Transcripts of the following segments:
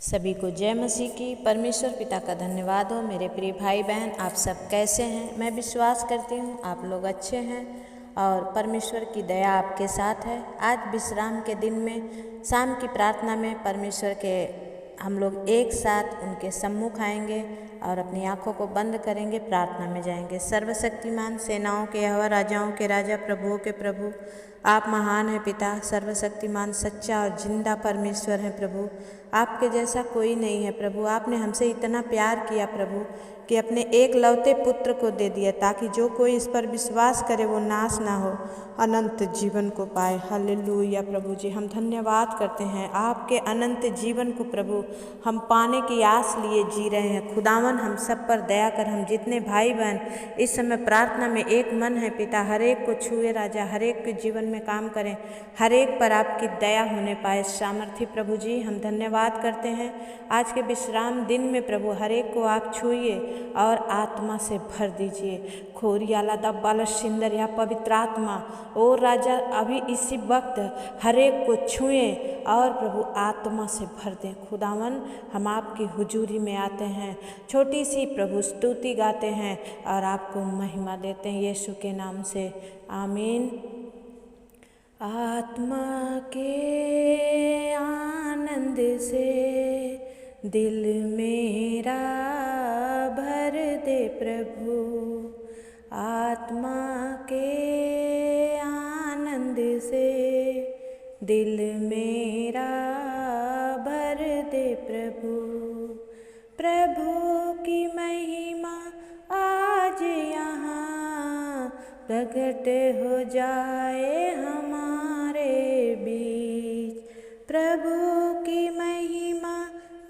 सभी को जय मसीह की। परमेश्वर पिता का धन्यवाद हो। मेरे प्रिय भाई बहन, आप सब कैसे हैं? मैं विश्वास करती हूँ आप लोग अच्छे हैं और परमेश्वर की दया आपके साथ है। आज विश्राम के दिन में शाम की प्रार्थना में परमेश्वर के हम लोग एक साथ उनके सम्मुख आएंगे और अपनी आँखों को बंद करेंगे, प्रार्थना में जाएंगे। सर्वशक्तिमान, सेनाओं के यहोवा, राजाओं के राजा, प्रभुओं के प्रभु, आप महान हैं पिता। सर्वशक्तिमान, सच्चा और जिंदा परमेश्वर हैं प्रभु। आपके जैसा कोई नहीं है प्रभु। आपने हमसे इतना प्यार किया प्रभु कि अपने एक लौते पुत्र को दे दिया ताकि जो कोई इस पर विश्वास करे वो नाश ना हो, अनंत जीवन को पाए। हालेलुया प्रभु जी, हम धन्यवाद करते हैं आपके अनंत जीवन को प्रभु हम पाने की आस लिए जी रहे हैं। खुदावन हम सब पर दया कर। हम जितने भाई बहन इस समय प्रार्थना में एक मन है पिता, हर एक को छुए राजा, हर एक के जीवन में काम करें, हर एक पर आपकी दया होने पाए सामर्थ्य प्रभु जी। हम धन्यवाद करते हैं आज के विश्राम दिन में प्रभु हर एक को आप छुइए और आत्मा से भर दीजिए। खोरियाला दब्बाला सिंदर या पवित्र आत्मा ओ राजा अभी इसी वक्त हर एक को छुएं और प्रभु आत्मा से भर दें। खुदावन हम आपकी हुजूरी में आते हैं, छोटी सी प्रभु स्तुति गाते हैं और आपको महिमा देते हैं यीशु के नाम से, आमीन। आत्मा के आनंद से दिल मेरा भर दे प्रभु, आत्मा के आनंद से दिल मेरा भर दे प्रभु। प्रभु की महिमा आज यहाँ प्रकट हो जाए हमारे बीच। प्रभु की महिमा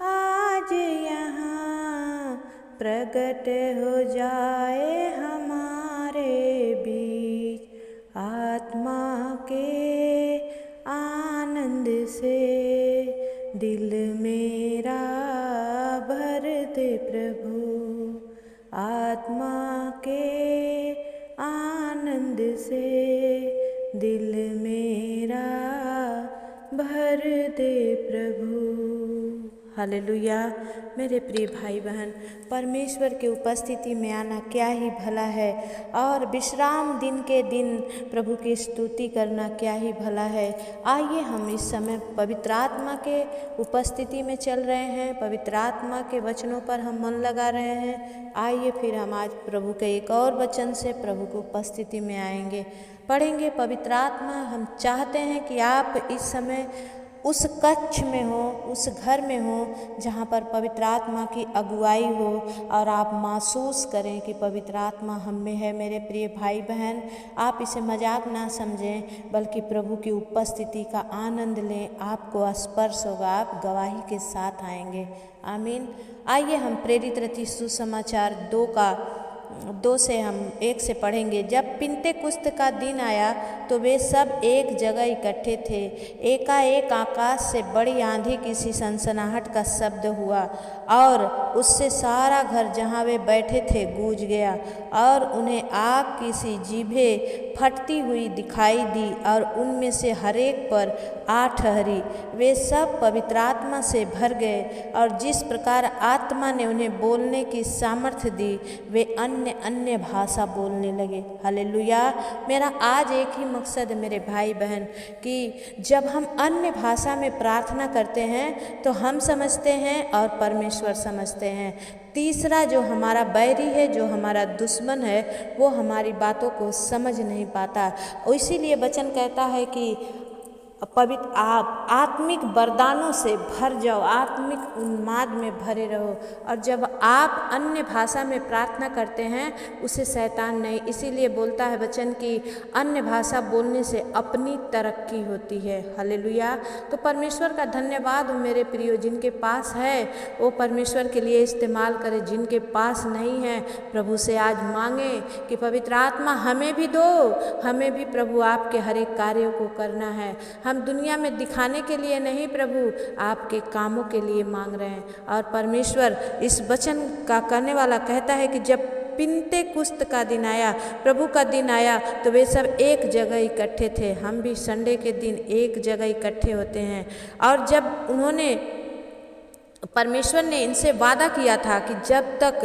आज यहाँ प्रकट हो जाए हमारे बीच। आत्मा के आनंद से दिल मेरा भर दे प्रभु, आत्मा के आनंद से दिल मेरा भर दे प्रभु। हालेलुया। मेरे प्रिय भाई बहन, परमेश्वर की उपस्थिति में आना क्या ही भला है और विश्राम दिन के दिन प्रभु की स्तुति करना क्या ही भला है। आइए हम इस समय पवित्र आत्मा के उपस्थिति में चल रहे हैं, पवित्र आत्मा के वचनों पर हम मन लगा रहे हैं। आइए फिर हम आज प्रभु के एक और वचन से प्रभु की उपस्थिति में आएंगे, पढ़ेंगे पवित्र आत्मा। हम चाहते हैं कि आप इस समय उस कक्ष में हो, उस घर में हो जहाँ पर पवित्र आत्मा की अगुवाई हो और आप महसूस करें कि पवित्र आत्मा हम में है। मेरे प्रिय भाई बहन, आप इसे मजाक ना समझें बल्कि प्रभु की उपस्थिति का आनंद लें। आपको स्पर्श होगा, आप गवाही के साथ आएंगे, आमीन। आइए हम प्रेरित रची सुसमाचार 2 से हम 1 से पढ़ेंगे। जब पिन्तेकुस्त का दिन आया तो वे सब एक जगह इकट्ठे थे। एकाएक आकाश से बड़ी आंधी की सी सनसनाहट का शब्द हुआ और उससे सारा घर जहाँ वे बैठे थे गूंज गया और उन्हें आग की सी जीभें फटती हुई दिखाई दी और उनमें से हर एक पर 8 ठहरी। वे सब पवित्र आत्मा से भर गए और जिस प्रकार आत्मा ने उन्हें बोलने की सामर्थ्य दी वे अन्य भाषा बोलने लगे। हालेलुया। मेरा आज एक ही मकसद है मेरे भाई बहन कि जब हम अन्य भाषा में प्रार्थना करते हैं तो हम समझते हैं और परमेश्वर समझते हैं। तीसरा जो हमारा बैरी है, जो हमारा दुश्मन है, वो हमारी बातों को समझ नहीं पाता। इसीलिए वचन कहता है कि पवित्र आप आत्मिक वरदानों से भर जाओ, आत्मिक उन्माद में भरे रहो। और जब आप अन्य भाषा में प्रार्थना करते हैं उसे शैतान नहीं, इसीलिए बोलता है वचन कि अन्य भाषा बोलने से अपनी तरक्की होती है। हालेलुया। तो परमेश्वर का धन्यवाद हो मेरे प्रियो। जिनके पास है वो परमेश्वर के लिए इस्तेमाल करें, जिनके पास नहीं है प्रभु से आज मांगे कि पवित्र आत्मा हमें भी दो, हमें भी प्रभु आपके हर एक कार्यों को करना है। हम दुनिया में दिखाने के लिए नहीं प्रभु, आपके कामों के लिए मांग रहे हैं। और परमेश्वर इस वचन का करने वाला कहता है कि जब पिन्तेकुस्त का दिन आया, प्रभु का दिन आया, तो वे सब एक जगह इकट्ठे थे। हम भी संडे के दिन एक जगह इकट्ठे होते हैं। और जब उन्होंने परमेश्वर ने इनसे वादा किया था कि जब तक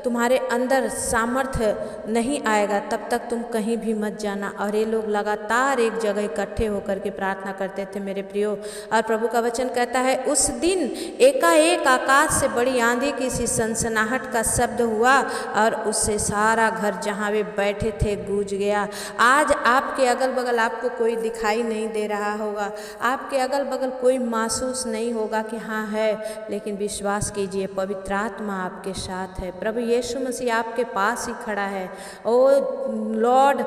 तुम्हारे अंदर सामर्थ्य नहीं आएगा तब तक तुम कहीं भी मत जाना। और ये लोग लगातार एक जगह इकट्ठे होकर के प्रार्थना करते थे मेरे प्रियो। और प्रभु का वचन कहता है उस दिन एकाएक आकाश से बड़ी आंधी की सी सनसनाहट का शब्द हुआ और उससे सारा घर जहाँ वे बैठे थे गूंज गया। आज आपके अगल बगल आपको कोई दिखाई नहीं दे रहा होगा, आपके अगल बगल कोई महसूस नहीं होगा कि हाँ है, लेकिन विश्वास कीजिए पवित्र आत्मा आपके साथ है। प्रभु यीशु मसीह आपके पास ही खड़ा है। ओ लॉर्ड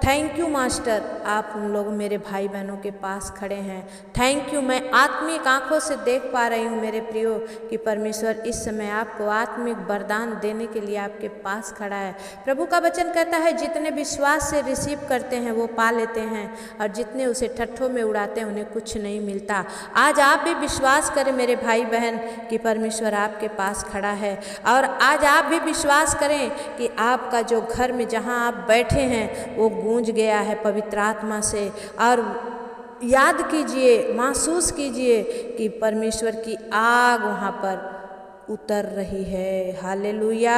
थैंक यू मास्टर, आप उन लोग मेरे भाई बहनों के पास खड़े हैं। Thank you. मैं आत्मिक आंखों से देख पा रही हूँ मेरे प्रियो कि परमेश्वर इस समय आपको आत्मिक वरदान देने के लिए आपके पास खड़ा है। प्रभु का वचन कहता है जितने विश्वास से रिसीव करते हैं वो पा लेते हैं, और जितने उसे ठट्ठों में उड़ाते हैं उन्हें कुछ नहीं मिलता। आज आप भी विश्वास करें मेरे भाई बहन कि परमेश्वर आपके पास खड़ा है, और आज आप भी विश्वास करें कि आपका जो घर में जहां आप बैठे हैं वो गूंज गया है पवित्र आत्मा से। और याद कीजिए, महसूस कीजिए कि परमेश्वर की आग वहां पर उतर रही है। हालेलुया।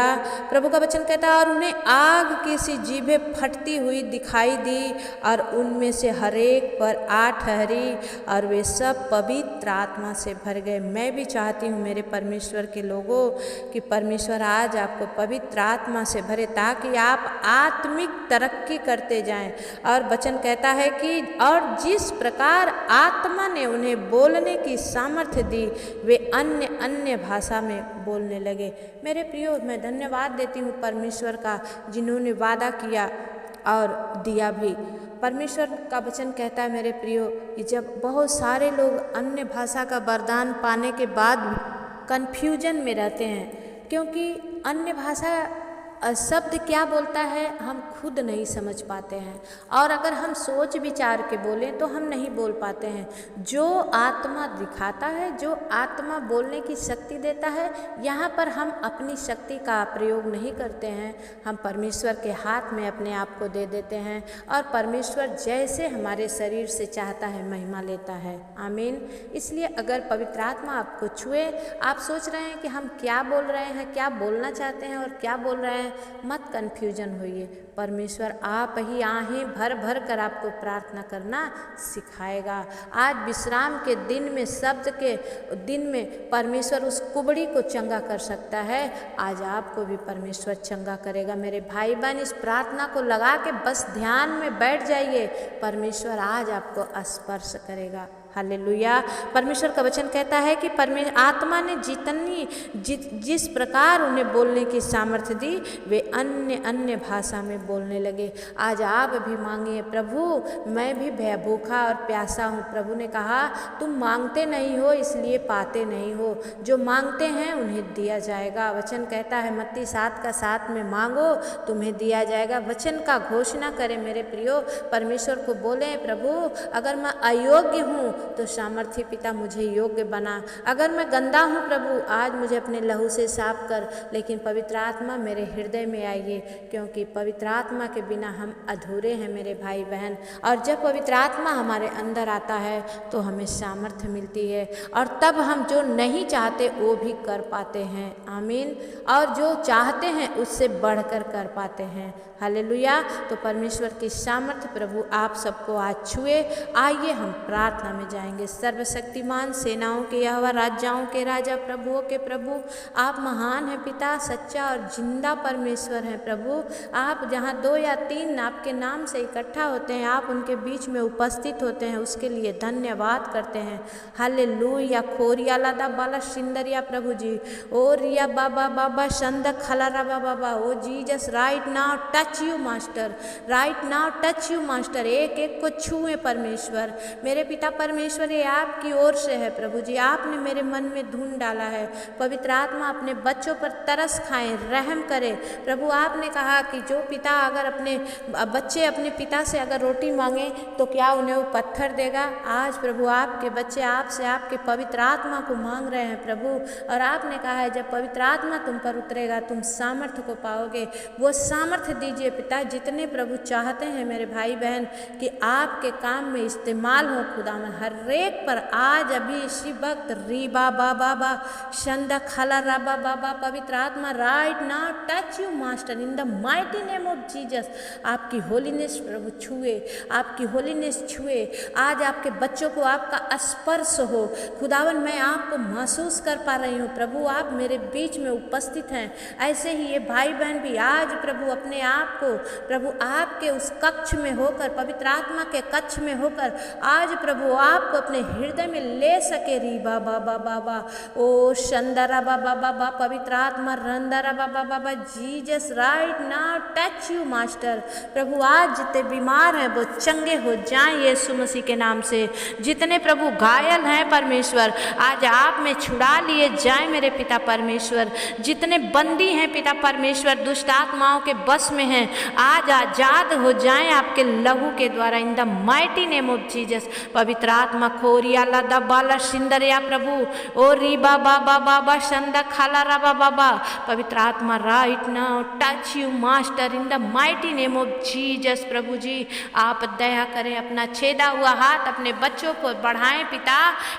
प्रभु का वचन कहता है और उन्हें आग की सी जीभें फटती हुई दिखाई दी और उनमें से हरेक पर आ ठहरी और वे सब पवित्र आत्मा से भर गए। मैं भी चाहती हूँ मेरे परमेश्वर के लोगों कि परमेश्वर आज आपको पवित्र आत्मा से भरे ताकि आप आत्मिक तरक्की करते जाएं। और वचन कहता है कि और जिस प्रकार आत्मा ने उन्हें बोलने की सामर्थ्य दी वे अन्य अन्य भाषा में बोलने लगे। मेरे प्रियो, मैं धन्यवाद देती हूँ परमेश्वर का जिन्होंने वादा किया और दिया भी। परमेश्वर का वचन कहता है मेरे प्रियो कि जब बहुत सारे लोग अन्य भाषा का वरदान पाने के बाद भी कन्फ्यूजन में रहते हैं, क्योंकि अन्य भाषा शब्द क्या बोलता है हम खुद नहीं समझ पाते हैं, और अगर हम सोच विचार के बोलें तो हम नहीं बोल पाते हैं। जो आत्मा दिखाता है, जो आत्मा बोलने की शक्ति देता है, यहाँ पर हम अपनी शक्ति का प्रयोग नहीं करते हैं, हम परमेश्वर के हाथ में अपने आप को दे देते हैं और परमेश्वर जैसे हमारे शरीर से चाहता है महिमा लेता है। आमीन। इसलिए अगर पवित्र आत्मा आपको छुए, आप सोच रहे हैं कि हम क्या बोल रहे हैं, क्या बोलना चाहते हैं और क्या बोल रहे हैं, मत कन्फ्यूजन होइए। परमेश्वर आप ही आहें भर भर कर आपको प्रार्थना करना सिखाएगा। आज विश्राम के दिन में, शब्द के दिन में परमेश्वर उस कुबड़ी को चंगा कर सकता है। आज आपको भी परमेश्वर चंगा करेगा। मेरे भाई बहन, इस प्रार्थना को लगा के बस ध्यान में बैठ जाइए, परमेश्वर आज आपको स्पर्श करेगा। हालेलुया। परमेश्वर का वचन कहता है कि आत्मा ने जिस प्रकार उन्हें बोलने की सामर्थ्य दी वे अन्य अन्य भाषा में बोलने लगे। आज आप भी मांगिए, प्रभु मैं भी भूखा और प्यासा हूँ। प्रभु ने कहा तुम मांगते नहीं हो इसलिए पाते नहीं हो, जो मांगते हैं उन्हें दिया जाएगा। वचन कहता है मत्ती 7:7 में मांगो तुम्हें दिया जाएगा। वचन का घोषणा करें मेरे प्रियो, परमेश्वर को बोलें प्रभु अगर मैं अयोग्य हूँ तो सामर्थ्य पिता मुझे योग्य बना। अगर मैं गंदा हूँ प्रभु आज मुझे अपने लहू से साफ कर, लेकिन पवित्र आत्मा मेरे हृदय में आइए, क्योंकि पवित्र आत्मा के बिना हम अधूरे हैं मेरे भाई बहन। और जब पवित्र आत्मा हमारे अंदर आता है तो हमें सामर्थ्य मिलती है, और तब हम जो नहीं चाहते वो भी कर पाते हैं। आमीन। और जो चाहते हैं उससे बढ़कर कर पाते हैं। हालेलुया। तो परमेश्वर की सामर्थ्य प्रभु आप सबको आज छुए। आइए हम प्रार्थना में जाएंगे। सर्वशक्तिमान सेनाओं के यहोवा, राजाओं के राजा, प्रभुओं के प्रभु, आप महान हैं पिता, सच्चा और जिंदा परमेश्वर हैं प्रभु। आप जहाँ 2 या 3 आपके नाम से इकट्ठा होते हैं आप उनके बीच में उपस्थित होते हैं, उसके लिए धन्यवाद करते हैं। हालेलुया। खोरिया लादा बाला सिंदरिया प्रभु जी, ओ रिया बाबा बाबा संद खलारा बाबा, ओ Jesus right now touch you master, right now touch you master. एक एक को छुए परमेश्वर। मेरे पिता परमेश्वर ये आपकी ओर से है प्रभु जी, आपने मेरे मन में धुन डाला है। पवित्र आत्मा अपने बच्चों पर तरस खाएं, रहम करे प्रभु। आपने कहा कि जो पिता अगर अपने बच्चे अपने पिता से अगर रोटी मांगे तो क्या उन्हें वो पत्थर देगा। आज प्रभु आपके बच्चे आपसे आपके पवित्र आत्मा को मांग रहे हैं प्रभु, और आपने कहा है जब पवित्र आत्मा तुम पर उतरेगा तुम सामर्थ्य को पाओगे। वो सामर्थ्य दीजिए पिता, जितने प्रभु चाहते हैं मेरे भाई बहन कि आपके काम में इस्तेमाल हो खुदावन। हर एक पर आज अभी इसी वक्त री बा बा बा बा शंदा खला रा बा बा बा पवित्र आत्मा right now touch you master in the mighty name of Jesus. आपकी होलीनेस प्रभु छुए, आपकी होलीनेस छुए, आज आपके बच्चों को आपका स्पर्श हो। खुदावन मैं आपको महसूस कर पा रही हूँ प्रभु, आप मेरे बीच में उपस्थित हैं। ऐसे ही ये भाई बहन भी आज प्रभु अपने आप को प्रभु आपके उस कक्ष में होकर, पवित्र आत्मा के कक्ष में होकर आज प्रभु आपको अपने हृदय में ले सके। री बा बा बा बा बा ओ शंदरा बा बा बा बा पवित्र आत्मा रंदरा बा बा बा बा Jesus right now touch you master. प्रभु आज जितने बीमार हैं वो चंगे हो जाएं यीशु मसीह के नाम से। जितने प्रभु घायल हैं परमेश्वर आज आप में छुड़ा लिए जाएं मेरे पिता परमेश्वर। जितने बंदी हैं पिता परमेश्वर दुष्ट आत्माओं के बस में हैं आज आजाद हो जाएं आपके लहू के द्वारा इन the mighty name of Jesus. पवित्र आत्मा खोरिया लदा बाला सिंदरिया प्रभु ओ री बा बा बा बा बा शंदा खाला रा बा बा बा पवित्र आत्मा right now touch you master in the mighty name of Jesus. प्रभु जी आप दया करें, अपना छेदा हुआ हाथ अपने बच्चों को बढ़ाएं पिता।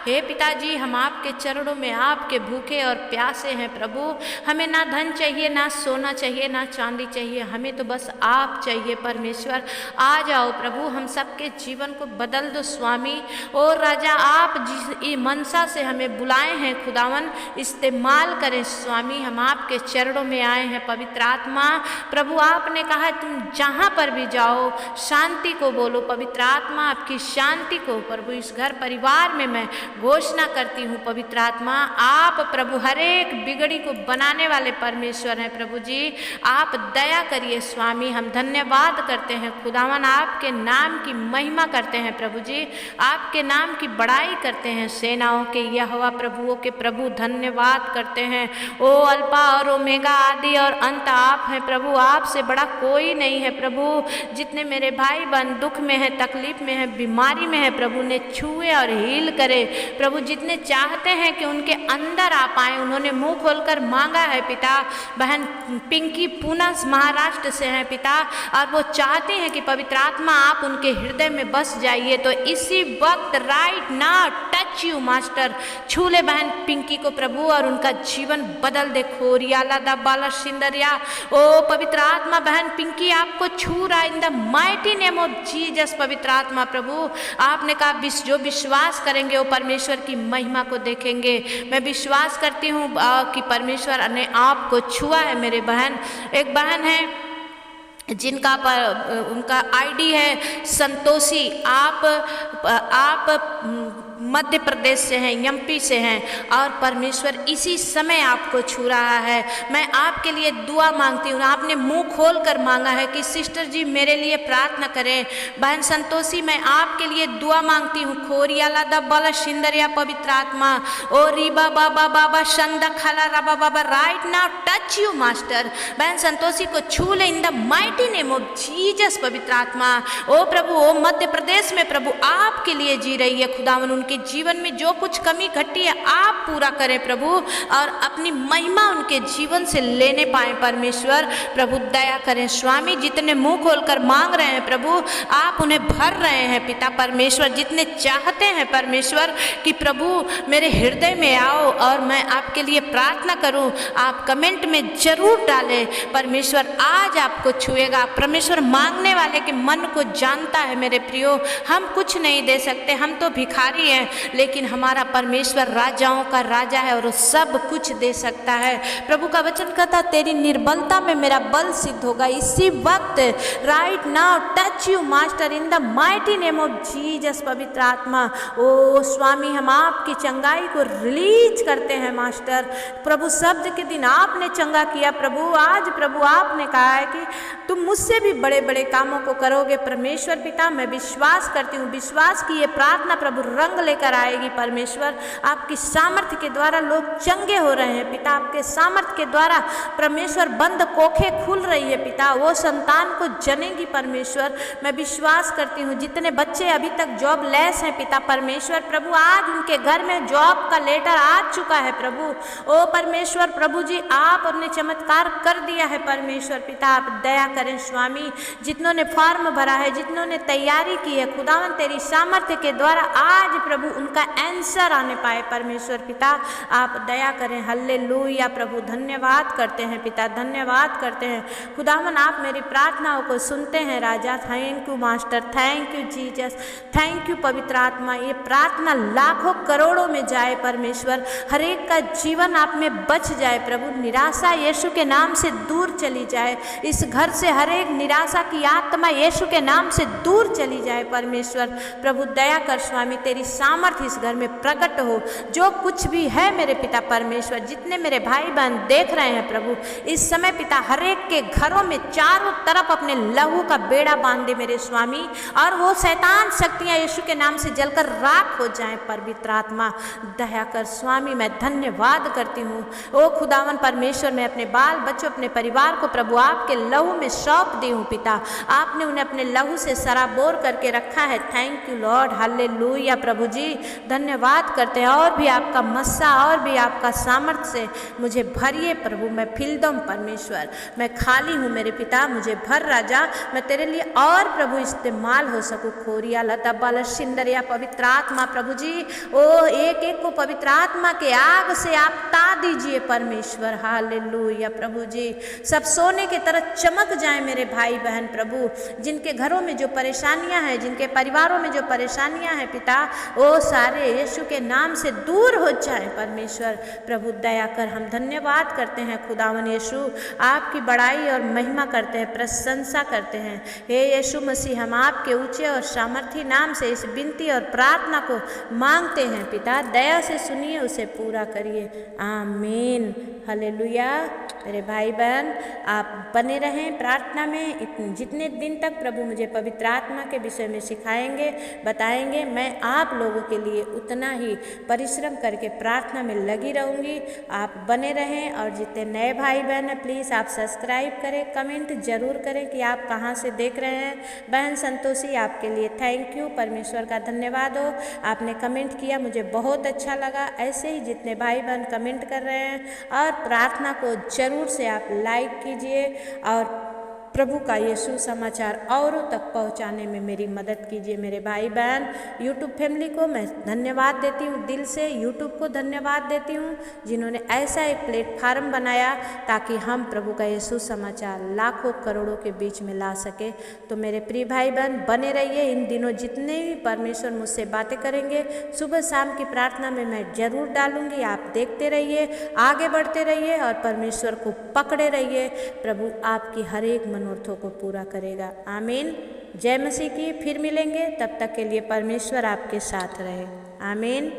हे पिताजी हम आपके चरणों में आपके भूखे और प्यासे हैं प्रभु। हमें ना धन चाहिए, ना सोना चाहिए, ना चांदी चाहिए, हमें तो बस आप चाहिए परमेश्वर। आ जाओ प्रभु, हम सबके जीवन को बदल दो स्वामी। और राजा आप जिस मनसा से हमें बुलाए हैं खुदावन इस्तेमाल करें स्वामी। हम आपके चरणों में आए हैं पवित्र आत्मा। प्रभु आपने कहा तुम जहाँ पर भी जाओ शांति को बोलो। पवित्र आत्मा आपकी शांति को प्रभु इस घर परिवार में मैं घोषणा करती हूँ। पवित्र आत्मा आप प्रभु हर एक बिगड़ी को बनाने वाले परमेश्वर हैं प्रभु जी। आप दया करिए स्वामी। हम धन्यवाद करते हैं खुदावन, आपके नाम की महिमा करते हैं प्रभु जी, आपके नाम की बड़ाई करते हैं। सेनाओं के यहोवा प्रभुओं के प्रभु धन्यवाद करते हैं। ओ अल्फा और ओमेगा आदि और अंत आप हैं प्रभु, आपसे बड़ा कोई नहीं है प्रभु। जितने मेरे भाई बहन दुख में है, तकलीफ में है, बीमारी में है प्रभु ने छुए और हील करे प्रभु। जितने चाहते हैं कि उनके अंदर आ पाए उन्होंने मुंह खोलकर मांगा है पिता। बहन पिंकी पूना महाराष्ट्र से हैं पिता और वो चाहते हैं कि पवित्र आत्मा आप उनके हृदय में बस जाइए। तो इसी वक्त right now touch you master, छू ले बहन पिंकी को प्रभु और उनका जीवन बदल दे। खोरियाला दा बाला सिंदरिया ओ पवित्र आत्मा बहन पिंकी आपको छू रहा इन the mighty name of Jesus. पवित्र आत्मा प्रभु आपने कहा जो विश्वास करेंगे वो परमेश्वर की महिमा को देखेंगे। मैं विश्वास करती हूँ कि परमेश्वर ने आपको छुआ है मेरे बहन। एक बहन है जिनका पर उनका आईडी है संतोषी। आप मध्य प्रदेश से हैं, एमपी से हैं और परमेश्वर इसी समय आपको छू रहा है। मैं आपके लिए दुआ मांगती हूँ। आपने मुंह खोल कर मांगा है कि सिस्टर जी मेरे लिए प्रार्थना करें। बहन संतोषी मैं आपके लिए दुआ मांगती हूँ। खोरियाला दब्बाला सिंदरिया पवित्र आत्मा ओ रीबा बाबा बाबा शंदा खाला राबा बाबा right now touch you master. बहन संतोषी को छू ले in the mighty name of Jesus. पवित्र आत्मा ओ प्रभु ओ मध्य प्रदेश में प्रभु आपके लिए जी रही है खुदावन। उनके जीवन में जो कुछ कमी घटी है आप पूरा करें प्रभु और अपनी महिमा उनके जीवन से लेने पाए परमेश्वर। प्रभु दया करें स्वामी। जितने मुंह खोलकर मांग रहे हैं प्रभु आप उन्हें भर रहे हैं पिता परमेश्वर। जितने चाहते हैं परमेश्वर कि प्रभु मेरे हृदय में आओ और मैं आपके लिए प्रार्थना करूं, आप कमेंट में जरूर डालें। परमेश्वर आज आपको छुएगा। परमेश्वर मांगने वाले के मन को जानता है मेरे प्रियो। हम कुछ नहीं दे सकते, हम तो भिखारी हैं, लेकिन हमारा परमेश्वर राजाओं का राजा है और वो सब कुछ दे सकता है। प्रभु का वचन कहता तेरी निर्बलता में मेरा बल सिद्ध होगा। इसी वक्त right now touch you master in the mighty name of Jesus. पवित्र आत्मा ओ स्वामी हम आपकी चंगाई को रिलीज करते हैं मास्टर। प्रभु शब्द के दिन आपने चंगा किया प्रभु। आज प्रभु आपने कहा है कि तुम मुझसे भी बड़े बड़े कामों को करोगे परमेश्वर पिता। मैं विश्वास करती हूँ, विश्वास की ये प्रार्थना प्रभु रंग लेकर लेकर आएगी परमेश्वर। आपकी सामर्थ्य के द्वारा लोग चंगे हो रहे हैं पिता, आपके सामर्थ्य के द्वारा परमेश्वर बंद कोखें खुल रही है पिता, वो संतान को जनेगी परमेश्वर। मैं विश्वास करती हूँ जितने बच्चे अभी तक जॉब लेस हैं पिता परमेश्वर, प्रभु आज उनके घर में जॉब का लेटर आ चुका है प्रभु। ओ परमेश्वर प्रभु जी, आपने चमत्कार कर दिया है परमेश्वर पिता, आप दया करें स्वामी। जितनों ने फॉर्म भरा है, जितनों ने तैयारी की है खुदावन, तेरी सामर्थ्य के द्वारा आज प्रभु उनका आंसर आने पाए परमेश्वर पिता, आप दया करें। हालेलुया प्रभु, धन्यवाद करते हैं पिता, धन्यवाद करते हैं खुदावन, आप मेरी प्रार्थनाओं को सुनते हैं राजा। Thank you master, thank you Jesus, thank you पवित्र आत्मा। ये प्रार्थना लाखों करोड़ों में जाए परमेश्वर, हर एक का जीवन आप में बच जाए प्रभु, निराशा यीशु के नाम से दूर चली जाए, इस घर से हर एक निराशा की आत्मा यीशु के नाम से दूर चली जाए परमेश्वर। प्रभु दया कर स्वामी, तेरी सामर्थ्य इस घर में प्रकट हो। जो कुछ भी है मेरे पिता परमेश्वर, जितने मेरे भाई बहन देख रहे हैं प्रभु इस समय पिता, हर एक के घरों में चारों तरफ अपने लहू का बेड़ा बांध दे मेरे स्वामी, और वो शैतान शक्तियां यीशु के नाम से जलकर राख हो जाएं पवित्र आत्मा, दया कर स्वामी। मैं धन्यवाद करती हूँ ओ खुदावन परमेश्वर, मैं अपने बाल बच्चों अपने परिवार को प्रभु आपके लहू में सौंप दी हूँ पिता, आपने उन्हें अपने लहू से सराबोर करके रखा है। थैंक यू लॉर्ड, हालेलुया प्रभु जी, धन्यवाद करते हैं। और भी आपका मस्सा, और भी आपका सामर्थ्य से मुझे भरिए प्रभु, मैं फिल दूँ परमेश्वर, मैं खाली हूँ मेरे पिता, मुझे भर राजा, मैं तेरे लिए और प्रभु इस्तेमाल हो सकूँ। खोरिया लता बाल सिंदरिया पवित्र आत्मा प्रभु जी, ओ एक एक को पवित्र आत्मा के आग से आप ता दीजिए परमेश्वर। हालेलुया प्रभु जी, सब सोने की तरह चमक जाए मेरे भाई बहन प्रभु, जिनके घरों में जो परेशानियां हैं, जिनके परिवारों में जो परेशानियां हैं पिता, वो सारे यीशु के नाम से दूर हो जाए परमेश्वर। प्रभु दया कर, हम धन्यवाद करते हैं खुदावन यीशु, आपकी बड़ाई और महिमा करते हैं, प्रशंसा करते हैं। हे यीशु मसीह, हम आपके ऊंचे और सामर्थी नाम से इस विनती और प्रार्थना को मांगते हैं पिता, दया से सुनिए, उसे पूरा करिए, आमीन। हालेलुया। मेरे भाई बहन आप बने रहें प्रार्थना में, जितने दिन तक प्रभु मुझे पवित्र आत्मा के विषय में सिखाएंगे, बताएंगे, मैं आप लोगों के लिए उतना ही परिश्रम करके प्रार्थना में लगी रहूँगी। आप बने रहें, और जितने नए भाई बहन हैं प्लीज़ आप सब्सक्राइब करें, कमेंट जरूर करें कि आप कहाँ से देख रहे हैं। बहन संतोषी, आपके लिए थैंक यू, परमेश्वर का धन्यवाद हो, आपने कमेंट किया, मुझे बहुत अच्छा लगा। ऐसे ही जितने भाई बहन कमेंट कर रहे हैं, और प्रार्थना को जरूर से आप लाइक कीजिए, और प्रभु का ये सुसमाचार औरों तक पहुंचाने में मेरी मदद कीजिए। मेरे भाई बहन यूट्यूब फैमिली को मैं धन्यवाद देती हूँ, दिल से यूट्यूब को धन्यवाद देती हूँ, जिन्होंने ऐसा एक प्लेटफार्म बनाया ताकि हम प्रभु का ये सुसमाचार लाखों करोड़ों के बीच में ला सके। तो मेरे प्रिय भाई बहन बने रहिए, इन दिनों जितने भी परमेश्वर मुझसे बातें करेंगे सुबह शाम की प्रार्थना में मैं जरूर डालूंगी। आप देखते रहिए, आगे बढ़ते रहिए, और परमेश्वर को पकड़े रहिए। प्रभु आपकी हर एक मनोरथों को पूरा करेगा, आमीन। जय मसीह की। फिर मिलेंगे, तब तक के लिए परमेश्वर आपके साथ रहे, आमीन।